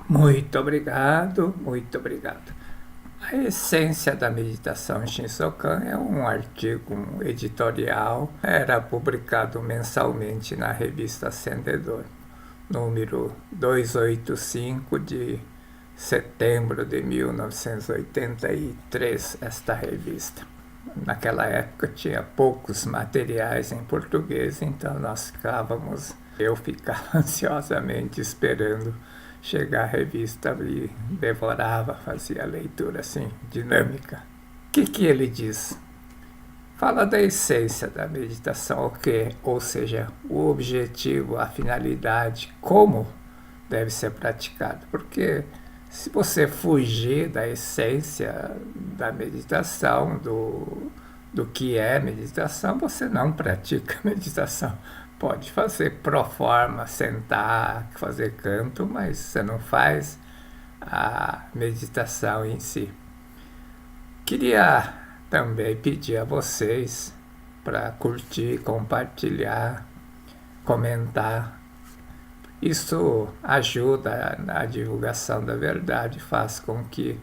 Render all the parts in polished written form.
Muito obrigado, muito obrigado. A essência da meditação Shinsokan é um artigo editorial, era publicado mensalmente na revista Ascendedor, número 285 de setembro de 1983, esta revista. Naquela época tinha poucos materiais em português, então eu ficava ansiosamente esperando chegar a revista e devorava, fazia a leitura assim, dinâmica. O que ele diz? Fala da essência da meditação, ou seja, o objetivo, a finalidade, como deve ser praticado. Porque se você fugir da essência da meditação, do que é meditação, você não pratica meditação. Pode fazer pro forma, sentar, fazer canto, mas você não faz a meditação em si. Queria também pedir a vocês para curtir, compartilhar, comentar. Isso ajuda na divulgação da verdade, faz com que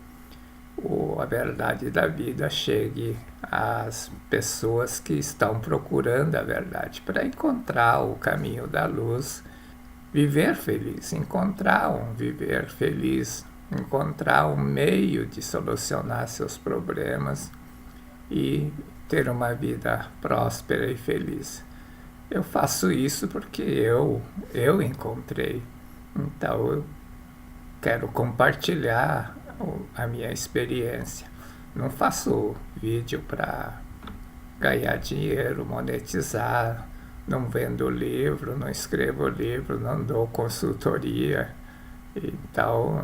a verdade da vida chegue às pessoas que estão procurando a verdade para encontrar o caminho da luz, viver feliz, encontrar um viver feliz, encontrar um meio de solucionar seus problemas e ter uma vida próspera e feliz. Eu faço isso porque eu encontrei. Então eu quero compartilhar a minha experiência. Não faço vídeo para ganhar dinheiro, monetizar, não vendo livro, não escrevo livro, não dou consultoria. Então,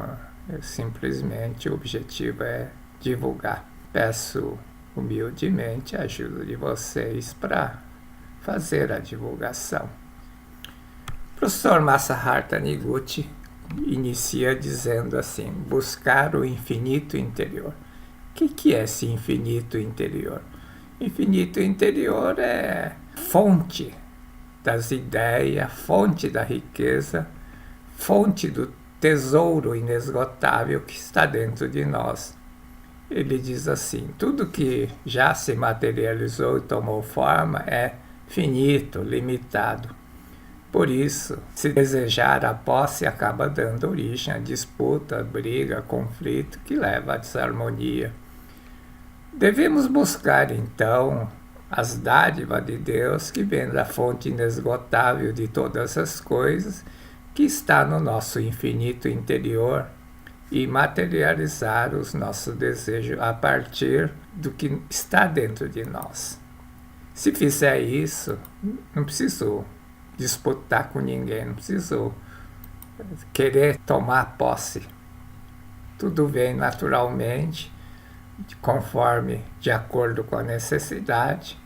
simplesmente o objetivo é divulgar. Peço humildemente a ajuda de vocês para fazer a divulgação. O professor Masaharta Niguchi inicia dizendo assim: buscar o infinito interior. O que é esse infinito interior? Infinito interior é fonte das ideias, fonte da riqueza, fonte do tesouro inesgotável que está dentro de nós. Ele diz assim: tudo que já se materializou e tomou forma é finito, limitado. Por isso, se desejar a posse acaba dando origem a disputa, briga, conflito que leva à desarmonia. Devemos buscar, então, as dádivas de Deus que vem da fonte inesgotável de todas as coisas, que está no nosso infinito interior, e materializar os nossos desejos a partir do que está dentro de nós. Se fizer isso, não preciso disputar com ninguém, não preciso querer tomar posse. Tudo vem naturalmente, conforme, de acordo com a necessidade.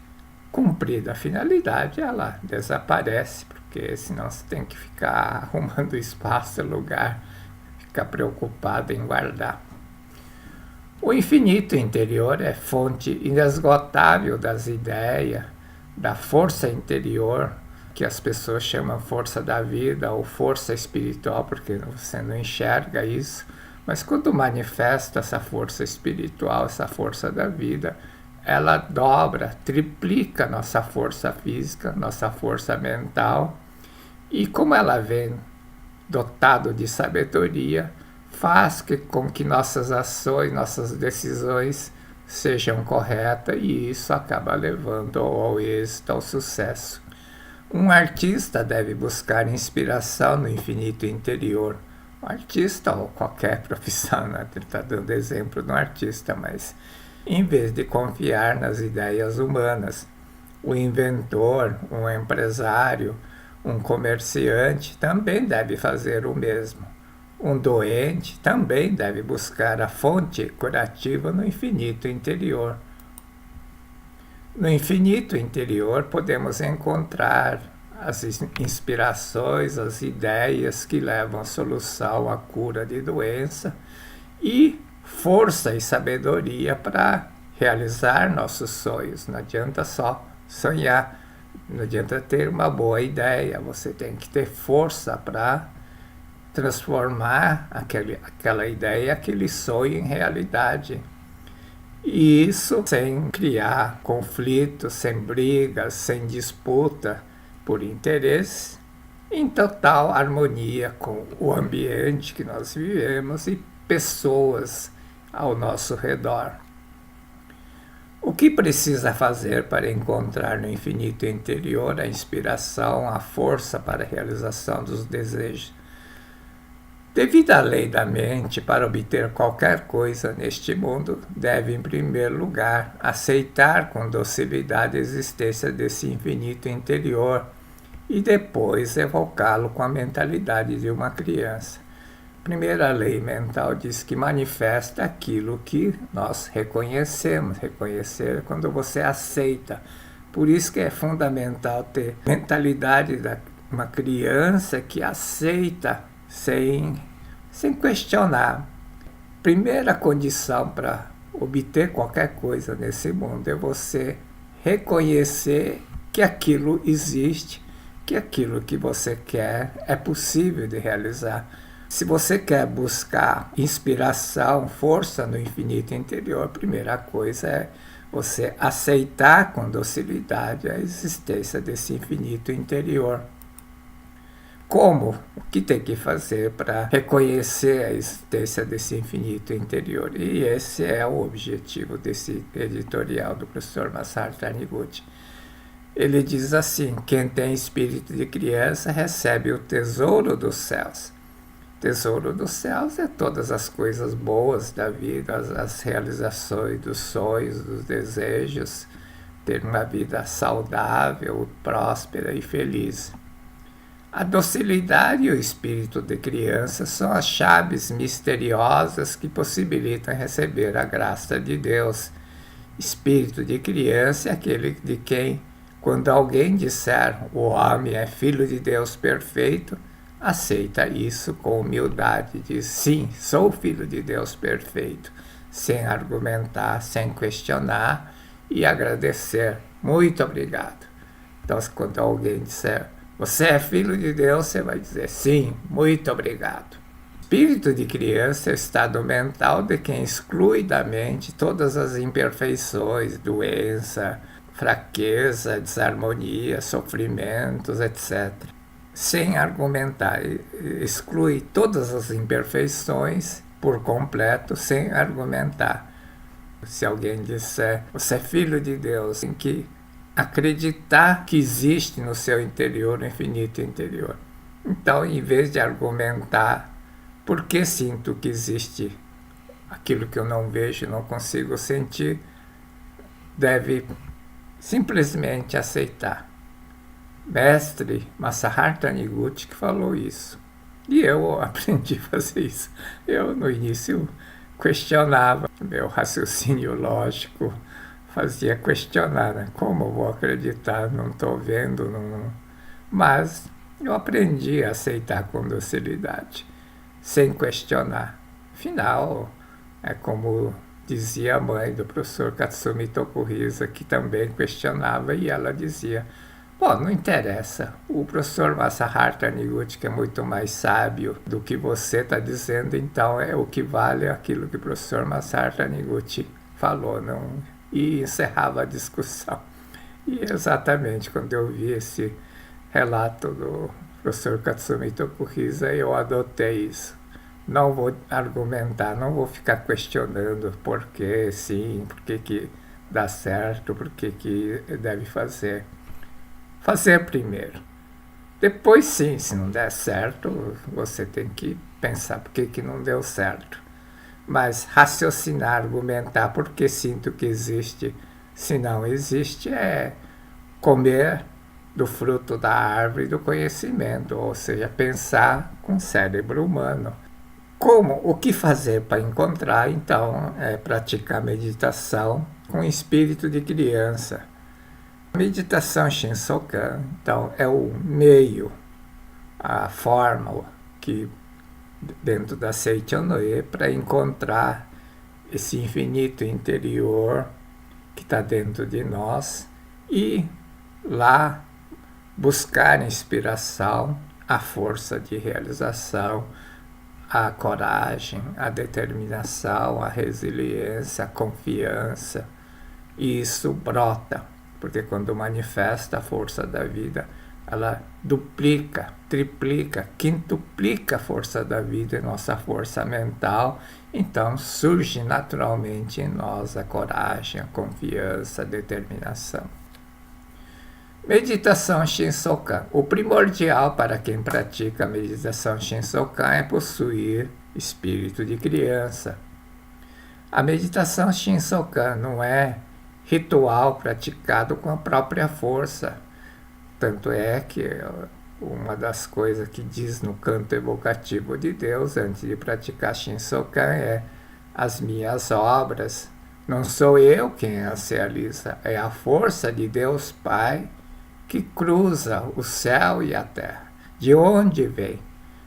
Cumprida a finalidade, ela desaparece, porque senão você tem que ficar arrumando espaço, lugar, ficar preocupado em guardar. O infinito interior é fonte inesgotável das ideias, da força interior, que as pessoas chamam força da vida ou força espiritual, porque você não enxerga isso. Mas quando manifesta essa força espiritual, essa força da vida, ela dobra, triplica nossa força física, nossa força mental. E como ela vem dotado de sabedoria, faz com que nossas ações, nossas decisões sejam corretas, e isso acaba levando ao êxito, ao sucesso. Um artista deve buscar inspiração no infinito interior. Um artista ou qualquer profissão, né? Ele está dando exemplo de um artista, mas em vez de confiar nas ideias humanas, o inventor, um empresário, um comerciante também deve fazer o mesmo. Um doente também deve buscar a fonte curativa no infinito interior. No infinito interior podemos encontrar as inspirações, as ideias que levam à solução, à cura de doença, e força e sabedoria para realizar nossos sonhos. Não adianta só sonhar, não adianta ter uma boa ideia, você tem que ter força para transformar aquela ideia, aquele sonho em realidade. E isso sem criar conflitos, sem brigas, sem disputa por interesse, em total harmonia com o ambiente que nós vivemos e pessoas ao nosso redor. O que precisa fazer para encontrar no infinito interior a inspiração, a força para a realização dos desejos? Devido à lei da mente, para obter qualquer coisa neste mundo, deve, em primeiro lugar, aceitar com docilidade a existência desse infinito interior e depois evocá-lo com a mentalidade de uma criança. A primeira lei mental diz que manifesta aquilo que nós reconhecemos. Reconhecer é quando você aceita. Por isso que é fundamental ter mentalidade de uma criança que aceita sem questionar. Primeira condição para obter qualquer coisa nesse mundo é você reconhecer que aquilo existe, que aquilo que você quer é possível de realizar. Se você quer buscar inspiração, força no infinito interior, a primeira coisa é você aceitar com docilidade a existência desse infinito interior. Como? O que tem que fazer para reconhecer a existência desse infinito interior? E esse é o objetivo desse editorial do professor Masaru Taniguchi. Ele diz assim: quem tem espírito de criança recebe o tesouro dos céus. Tesouro dos céus é todas as coisas boas da vida, as realizações dos sonhos, dos desejos, ter uma vida saudável, próspera e feliz. A docilidade e o espírito de criança são as chaves misteriosas que possibilitam receber a graça de Deus. Espírito de criança é aquele de quem, quando alguém disser o homem é filho de Deus perfeito, aceita isso com humildade, diz sim, sou filho de Deus perfeito, sem argumentar, sem questionar e agradecer. Muito obrigado. Então, quando alguém disser você é filho de Deus, você vai dizer sim, muito obrigado. Espírito de criança é o estado mental de quem exclui da mente todas as imperfeições, doença, fraqueza, desarmonia, sofrimentos, etc. Sem argumentar, exclui todas as imperfeições por completo, sem argumentar. Se alguém disser, você é filho de Deus, em que acreditar que existe no seu interior, no infinito interior. Então, em vez de argumentar por que sinto que existe aquilo que eu não vejo, não consigo sentir, deve simplesmente aceitar. Mestre Masaru Taniguchi que falou isso. E eu aprendi a fazer isso. Eu, no início, questionava meu raciocínio lógico, fazia questionar, né? Como eu vou acreditar? Não estou vendo, não. Mas eu aprendi a aceitar com docilidade, sem questionar. Afinal, é como dizia a mãe do professor Katsumi Tokuhisa, que também questionava, e ela dizia, bom, não interessa, o professor Masaru Taniguchi, que é muito mais sábio do que você está dizendo, então é o que vale aquilo que o professor Masaru Taniguchi falou, não. E encerrava a discussão. E exatamente quando eu vi esse relato do professor Katsumi Tokuhisa, eu adotei isso. Não vou argumentar, não vou ficar questionando por que sim, por que dá certo, por que deve fazer. Fazer primeiro. Depois sim, se não der certo, você tem que pensar por que não deu certo. Mas raciocinar, argumentar porque sinto que existe, se não existe, é comer do fruto da árvore do conhecimento, ou seja, pensar com o cérebro humano. Como? O que fazer para encontrar? Então, é praticar meditação com espírito de criança. A meditação Shinsokan, então, é o meio, a forma que dentro da Seichonoe para encontrar esse infinito interior que está dentro de nós e lá buscar inspiração, a força de realização a coragem, a determinação, a resiliência, a confiança. E isso brota, porque quando manifesta a força da vida, ela duplica, triplica, quintuplica a força da vida, nossa força mental. Então surge naturalmente em nós a coragem, a confiança, a determinação. Meditação Shinsokan. O primordial para quem pratica a meditação Shinsokan é possuir espírito de criança. A meditação Shinsokan não é ritual praticado com a própria força. Tanto é que uma das coisas que diz no canto evocativo de Deus, antes de praticar Shinsokan, é: as minhas obras, não sou eu quem as realiza, é a força de Deus Pai que cruza o céu e a terra. De onde vem?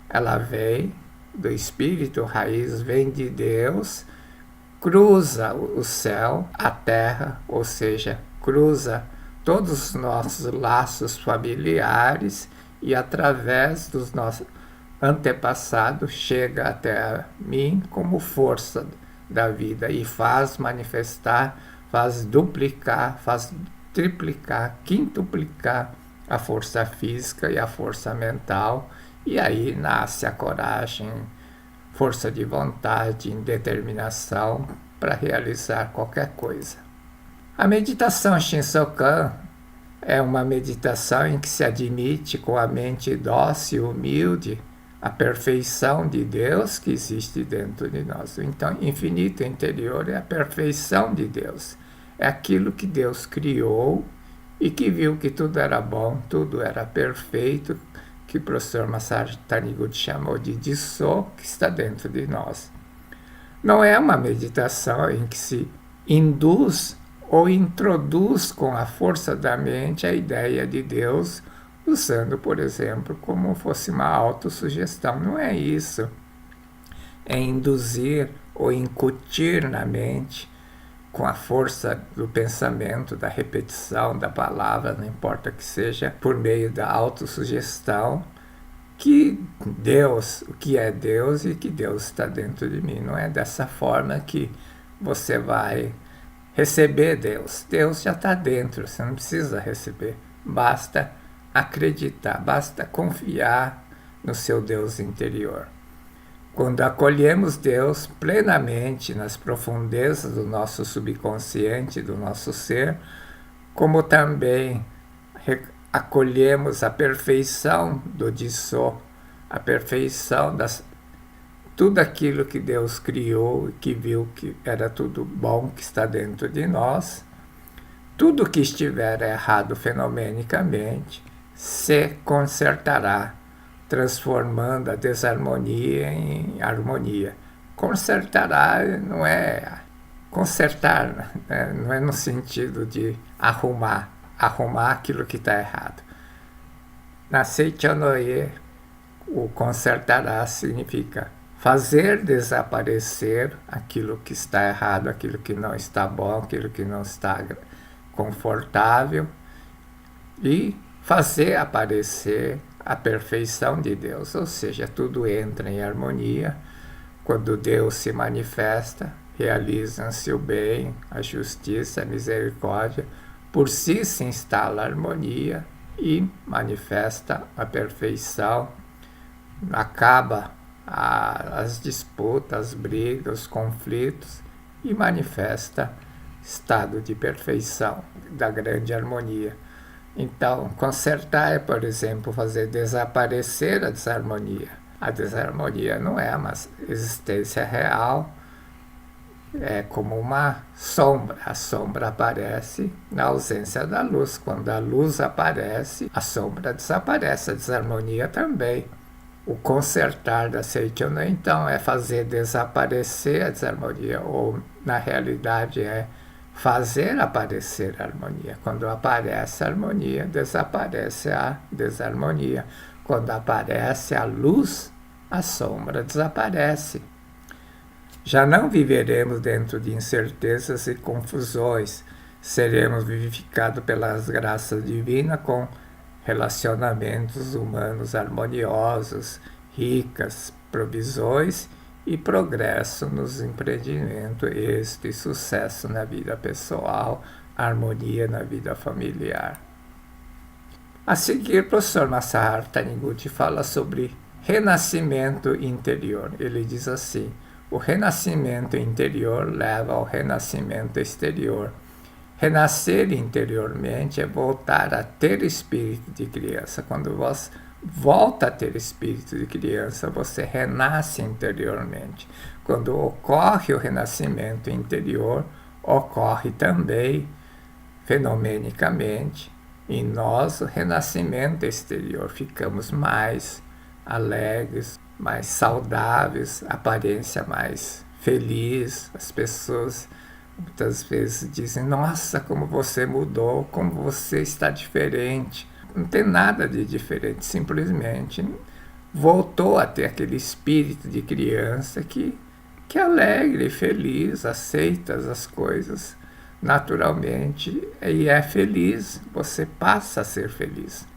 Ela vem do Espírito Raiz, vem de Deus, cruza o céu, a terra, ou seja, cruza todos os nossos laços familiares e através dos nossos antepassados chega até mim como força da vida e faz manifestar, faz duplicar, faz triplicar, quintuplicar a força física e a força mental, e aí nasce a coragem, força de vontade, determinação para realizar qualquer coisa. A meditação Shinsokan é uma meditação em que se admite com a mente dócil e humilde a perfeição de Deus que existe dentro de nós. Então, infinito interior é a perfeição de Deus. É aquilo que Deus criou e que viu que tudo era bom, tudo era perfeito, que o professor Masaru Taniguchi chamou de Disso, que está dentro de nós. Não é uma meditação em que se induz ou introduz com a força da mente a ideia de Deus, usando, por exemplo, como fosse uma autossugestão. Não é isso. É induzir ou incutir na mente, com a força do pensamento, da repetição da palavra, não importa que seja, por meio da autossugestão, que Deus, o que é Deus e que Deus está dentro de mim. Não é dessa forma que você vai receber Deus. Deus já está dentro, você não precisa receber. Basta acreditar, basta confiar no seu Deus interior. Quando acolhemos Deus plenamente nas profundezas do nosso subconsciente, do nosso ser, como também acolhemos a perfeição do Disso, a perfeição das tudo aquilo que Deus criou e que viu que era tudo bom que está dentro de nós, tudo que estiver errado fenomenicamente se consertará, transformando a desarmonia em harmonia. Consertará não é consertar, né? Não é no sentido de arrumar aquilo que está errado. Na Seichonoye, o consertará significa fazer desaparecer aquilo que está errado, aquilo que não está bom, aquilo que não está confortável, e fazer aparecer a perfeição de Deus, ou seja, tudo entra em harmonia. Quando Deus se manifesta, realizam-se o bem, a justiça, a misericórdia, por si se instala a harmonia e manifesta a perfeição, acaba as disputas, as brigas, os conflitos e manifesta estado de perfeição, da grande harmonia. Então, consertar é, por exemplo, fazer desaparecer a desarmonia. A desarmonia não é uma existência real, é como uma sombra. A sombra aparece na ausência da luz. Quando a luz aparece, a sombra desaparece, a desarmonia também. O consertar da Seichono, então, é fazer desaparecer a desarmonia, ou, na realidade, é fazer aparecer a harmonia. Quando aparece a harmonia, desaparece a desarmonia. Quando aparece a luz, a sombra desaparece. Já não viveremos dentro de incertezas e confusões. Seremos vivificados pelas graças divinas com relacionamentos humanos harmoniosos, ricas, provisões e progresso nos empreendimentos, êxito e sucesso na vida pessoal, harmonia na vida familiar. A seguir, o professor Masaharu Taniguchi fala sobre renascimento interior. Ele diz assim: o renascimento interior leva ao renascimento exterior. Renascer interiormente é voltar a ter espírito de criança. Quando você volta a ter espírito de criança, você renasce interiormente. Quando ocorre o renascimento interior, ocorre também, fenomenicamente, em nós o renascimento exterior. Ficamos mais alegres, mais saudáveis, aparência mais feliz. As pessoas muitas vezes dizem: nossa, como você mudou, como você está diferente. Não tem nada de diferente, simplesmente voltou a ter aquele espírito de criança que é alegre, feliz, aceita as coisas naturalmente e é feliz. Você passa a ser feliz.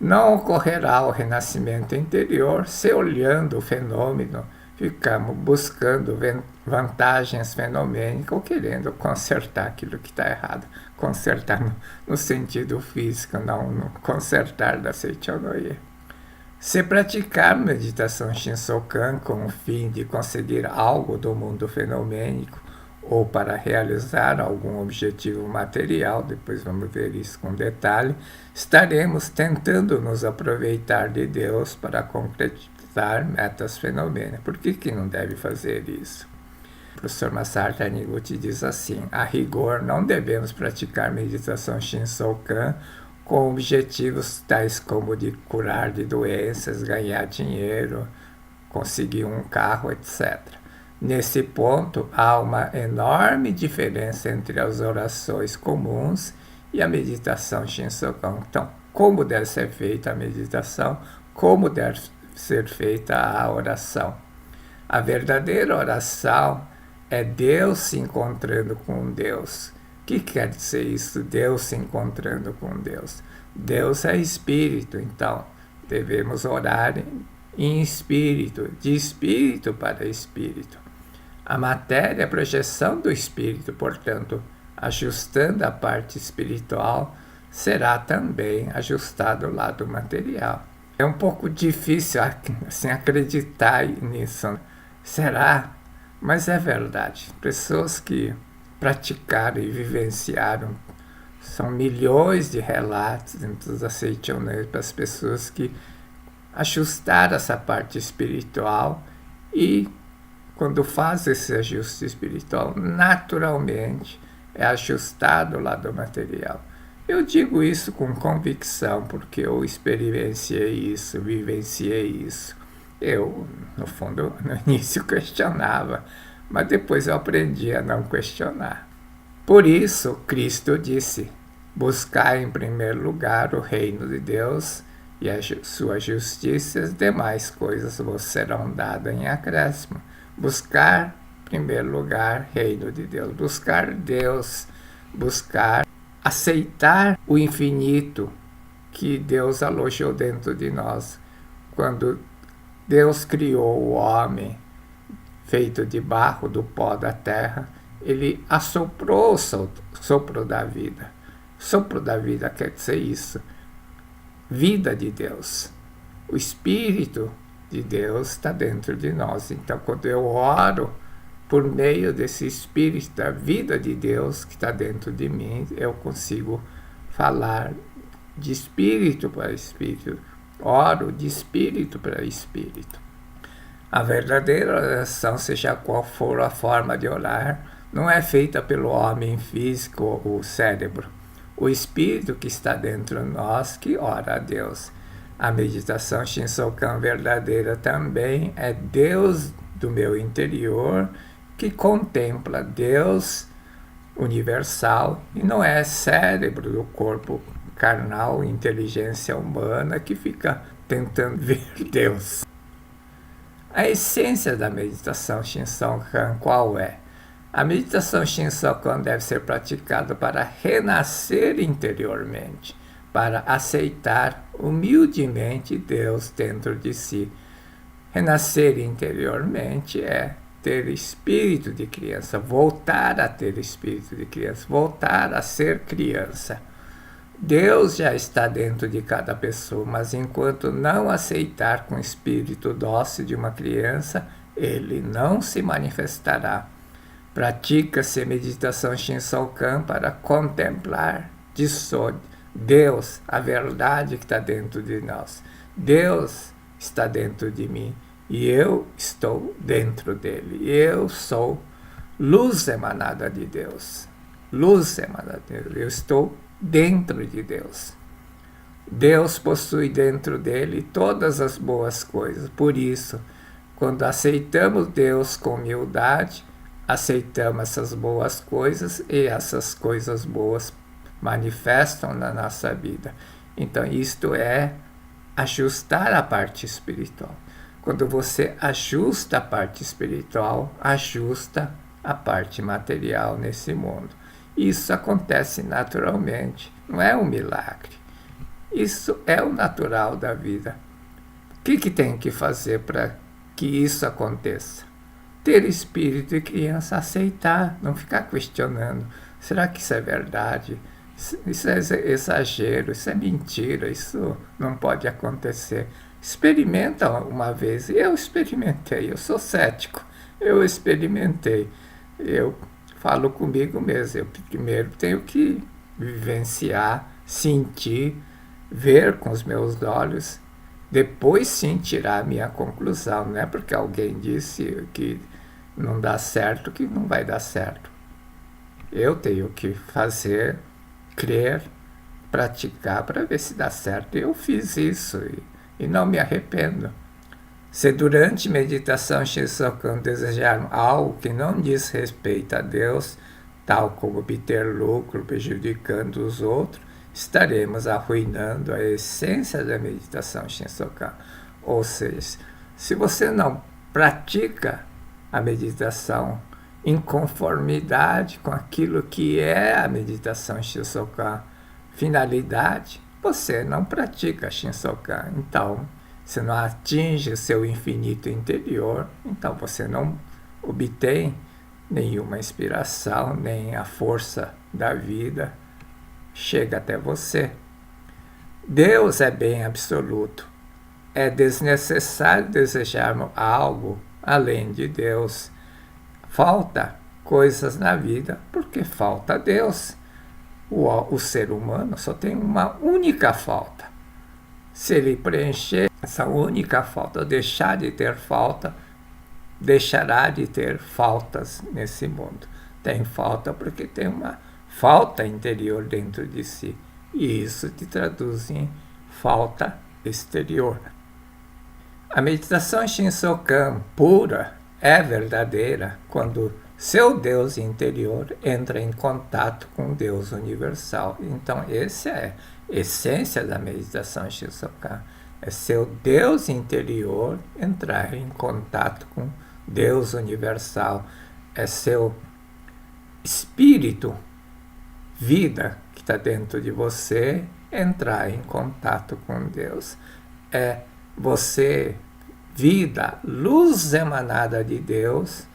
Não ocorrerá o renascimento interior se, olhando o fenômeno, ficamos buscando vantagens fenomênicas ou querendo consertar aquilo que está errado. Consertar no sentido físico, não no consertar da Seichonoye. Se praticar meditação Shinsokan com o fim de conseguir algo do mundo fenomênico ou para realizar algum objetivo material, depois vamos ver isso com detalhe, estaremos tentando nos aproveitar de Deus para concretizar metas fenomênicas. Por que não deve fazer isso? O professor Masaharu Taniguchi diz assim: a rigor, não devemos praticar meditação Shinsokan com objetivos tais como de curar de doenças, ganhar dinheiro, conseguir um carro, etc. Nesse ponto, há uma enorme diferença entre as orações comuns e a meditação Shinsokan. Então, como deve ser feita a meditação, como deve ser feita a oração. A verdadeira oração é Deus se encontrando com Deus. O que quer dizer isso? Deus se encontrando com Deus. Deus é espírito, então devemos orar em espírito, de espírito para espírito. A matéria é a projeção do espírito, portanto, ajustando a parte espiritual, será também ajustado o lado material. É um pouco difícil assim, acreditar nisso. Será? Mas é verdade. Pessoas que praticaram e vivenciaram, são milhões de relatos dentro da Seichonoye para as pessoas que ajustaram essa parte espiritual e quando faz esse ajuste espiritual, naturalmente é ajustado o lado material. Eu digo isso com convicção, porque eu experienciei isso, vivenciei isso. Eu, no fundo, no início questionava, mas depois eu aprendi a não questionar. Por isso, Cristo disse: buscar em primeiro lugar o reino de Deus e a sua justiça, e as demais coisas vos serão dadas em acréscimo. Buscar, em primeiro lugar, reino de Deus. Buscar Deus, buscar aceitar o infinito que Deus alojou dentro de nós. Quando Deus criou o homem, feito de barro, do pó da terra, ele assoprou o sopro da vida. Sopro da vida quer dizer isso. Vida de Deus. O Espírito de Deus está dentro de nós. Então, quando eu oro por meio desse Espírito da vida de Deus que está dentro de mim, eu consigo falar de espírito para espírito. Oro de espírito para espírito. A verdadeira oração, seja qual for a forma de orar, não é feita pelo homem físico ou cérebro. O espírito que está dentro de nós que ora a Deus. A meditação Shinsokan verdadeira também é Deus do meu interior que contempla Deus universal e não é cérebro do corpo carnal, inteligência humana que fica tentando ver Deus. A essência da meditação Shinsokan qual é? A meditação Shinsokan deve ser praticada para renascer interiormente, para aceitar humildemente Deus dentro de si. Renascer interiormente é ter espírito de criança, voltar a ter espírito de criança, voltar a ser criança. Deus já está dentro de cada pessoa, mas enquanto não aceitar com o espírito dócil de uma criança, ele não se manifestará. Pratica-se a meditação Shinsokan para contemplar de só Deus, a verdade que está dentro de nós. Deus está dentro de mim e eu estou dentro dele. Eu sou luz emanada de Deus. Luz emanada de Deus. Eu estou dentro de Deus. Deus possui dentro dele todas as boas coisas. Por isso, quando aceitamos Deus com humildade, aceitamos essas boas coisas e essas coisas boas manifestam na nossa vida. Então, isto é ajustar a parte espiritual. Quando você ajusta a parte espiritual, ajusta a parte material nesse mundo. Isso acontece naturalmente, não é um milagre. Isso é o natural da vida. O que tem que fazer para que isso aconteça? Ter espírito de criança, aceitar, não ficar questionando. Será que isso é verdade? Isso é exagero, isso é mentira, isso não pode acontecer. Experimenta uma vez. Eu experimentei, eu sou cético. Eu experimentei. Eu falo comigo mesmo. Eu primeiro tenho que vivenciar, sentir, ver com os meus olhos, depois sim tirar a minha conclusão. Não é porque alguém disse que não dá certo que não vai dar certo. Eu tenho que fazer, crer, praticar para ver se dá certo. Eu fiz isso e não me arrependo. Se durante meditação Shinsokan desejar algo que não diz respeito a Deus, tal como obter lucro prejudicando os outros, estaremos arruinando a essência da meditação Shinsokan. Ou seja, se você não pratica a meditação em conformidade com aquilo que é a meditação Shinsokan, finalidade, você não pratica Shinsokan. Então, se não atinge o seu infinito interior, então você não obtém nenhuma inspiração, nem a força da vida chega até você. Deus é bem absoluto. É desnecessário desejarmos algo além de Deus. Falta coisas na vida porque falta Deus. O ser humano só tem uma única falta. Se ele preencher essa única falta, deixar de ter falta, deixará de ter faltas nesse mundo. Tem falta porque tem uma falta interior dentro de si. E isso te traduz em falta exterior. A meditação Shinsokan pura é verdadeira quando seu Deus interior entra em contato com o Deus universal. Então, essa é a essência da meditação Shinsokan. É seu Deus interior entrar em contato com Deus universal. É seu espírito, vida que está dentro de você, entrar em contato com Deus. É você, vida, luz emanada de Deus,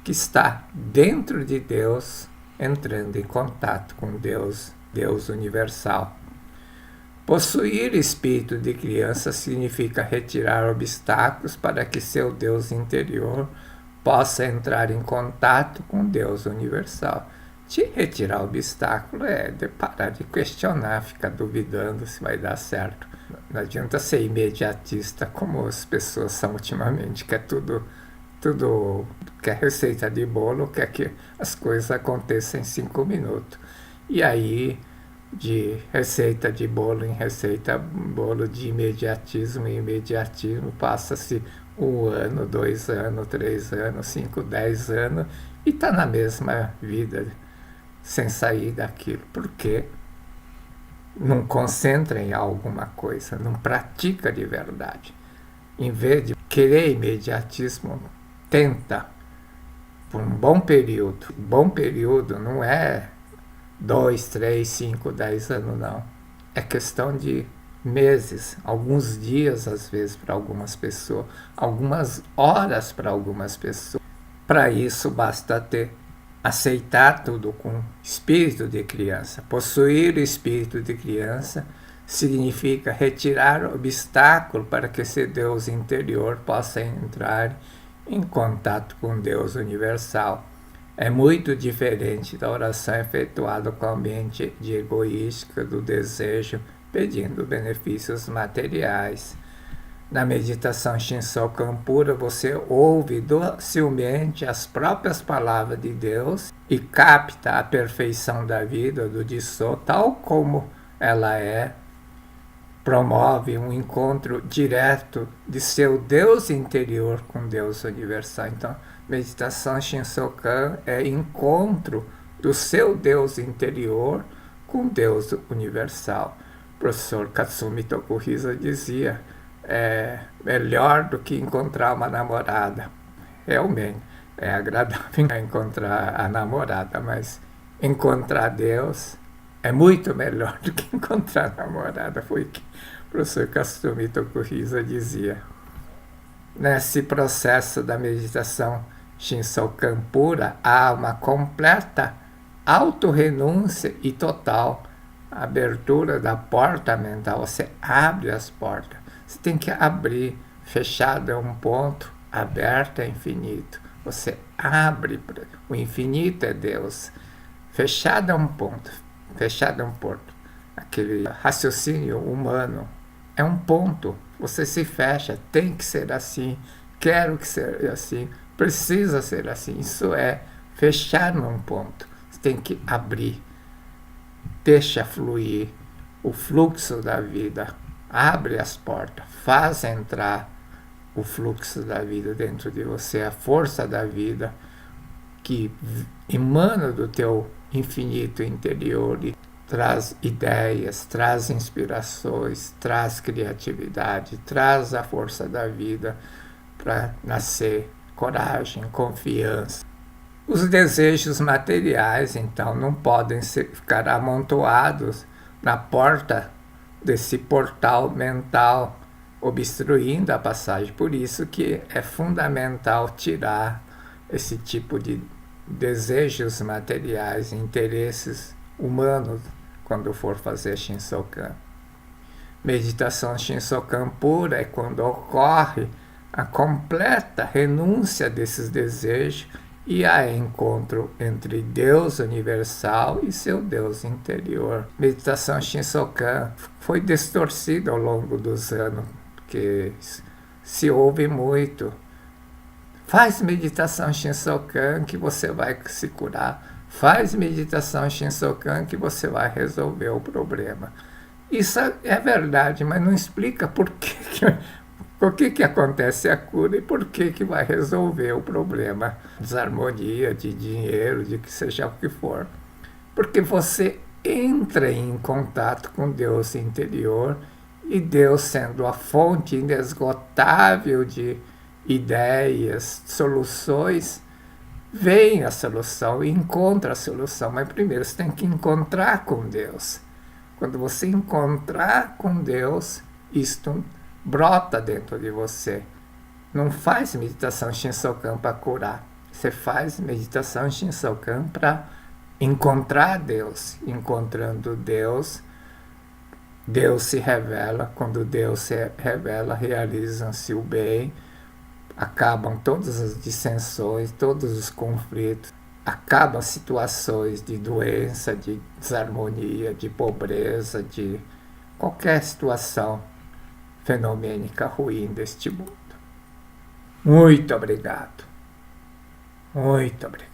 que está dentro de Deus, entrando em contato com Deus, Deus universal. Possuir espírito de criança significa retirar obstáculos para que seu Deus interior possa entrar em contato com Deus universal. De retirar obstáculo é de parar de questionar, ficar duvidando se vai dar certo. Não adianta ser imediatista como as pessoas são ultimamente, que é tudo quer receita de bolo, quer que as coisas aconteçam em 5 minutos. E aí, de receita de bolo em receita, bolo de imediatismo em imediatismo, passa-se 1 ano, 2 anos, 3 anos, 5, 10 anos, e está na mesma vida, sem sair daquilo. Por quê? Não concentra em alguma coisa, não pratica de verdade. Em vez de querer imediatismo, tenta por um bom período. Bom período não é 2, 3, 5, 10 anos, não. É questão de meses, alguns dias às vezes para algumas pessoas, algumas horas para algumas pessoas. Para isso basta aceitar tudo com espírito de criança. Possuir o espírito de criança significa retirar o obstáculo para que esse Deus interior possa entrar em contato com Deus universal. É muito diferente da oração efetuada com a mente de egoística do desejo, pedindo benefícios materiais. Na meditação Shinsokan pura, você ouve docilmente as próprias palavras de Deus e capta a perfeição da vida do Disso tal como ela é. Promove um encontro direto de seu Deus interior com Deus universal. Então, meditação Shinsokan é encontro do seu Deus interior com Deus universal. O professor Katsumi Tokuhisa dizia: é melhor do que encontrar uma namorada. Realmente, é agradável encontrar a namorada, mas encontrar Deus é muito melhor do que encontrar a namorada, foi o que o professor Katsumi Tokuhisa dizia. Nesse processo da meditação Shinsokan pura, há uma completa autorrenúncia e total abertura da porta mental. Você abre as portas. Você tem que abrir. Fechado é um ponto, aberto é infinito. Você abre. O infinito é Deus. Fechado é um ponto. Fechado é um ponto. Aquele raciocínio humano é um ponto. Você se fecha. Tem que ser assim. Quero que seja assim. Precisa ser assim. Isso é fechar num ponto. Você tem que abrir. Deixa fluir o fluxo da vida. Abre as portas. Faz entrar o fluxo da vida dentro de você. A força da vida que emana do teu infinito interior e traz ideias, traz inspirações, traz criatividade, traz a força da vida para nascer coragem, confiança. Os desejos materiais, então, não podem ficar amontoados na porta desse portal mental, obstruindo a passagem. Por isso que é fundamental tirar esse tipo de desejos materiais, interesses humanos, quando for fazer Shinsokan. Meditação Shinsokan pura é quando ocorre a completa renúncia desses desejos e há encontro entre Deus universal e seu Deus interior. Meditação Shinsokan foi distorcida ao longo dos anos, porque se ouve muito. Faz meditação Shinsokan que você vai se curar. Faz meditação Shinsokan que você vai resolver o problema. Isso é verdade, mas não explica por que acontece a cura e por que vai resolver o problema. Desarmonia, de dinheiro, de que seja o que for. Porque você entra em contato com Deus interior e Deus, sendo a fonte inesgotável de ideias, soluções, vem a solução e encontra a solução. Mas primeiro você tem que encontrar com Deus. Quando você encontrar com Deus, isto brota dentro de você. Não faz meditação Shinsokan para curar. Você faz meditação Shinsokan para encontrar Deus. Encontrando Deus, Deus se revela. Quando Deus se revela, realizam-se o bem. Acabam todas as dissensões, todos os conflitos. Acabam situações de doença, de desarmonia, de pobreza, de qualquer situação fenomênica ruim deste mundo. Muito obrigado. Muito obrigado.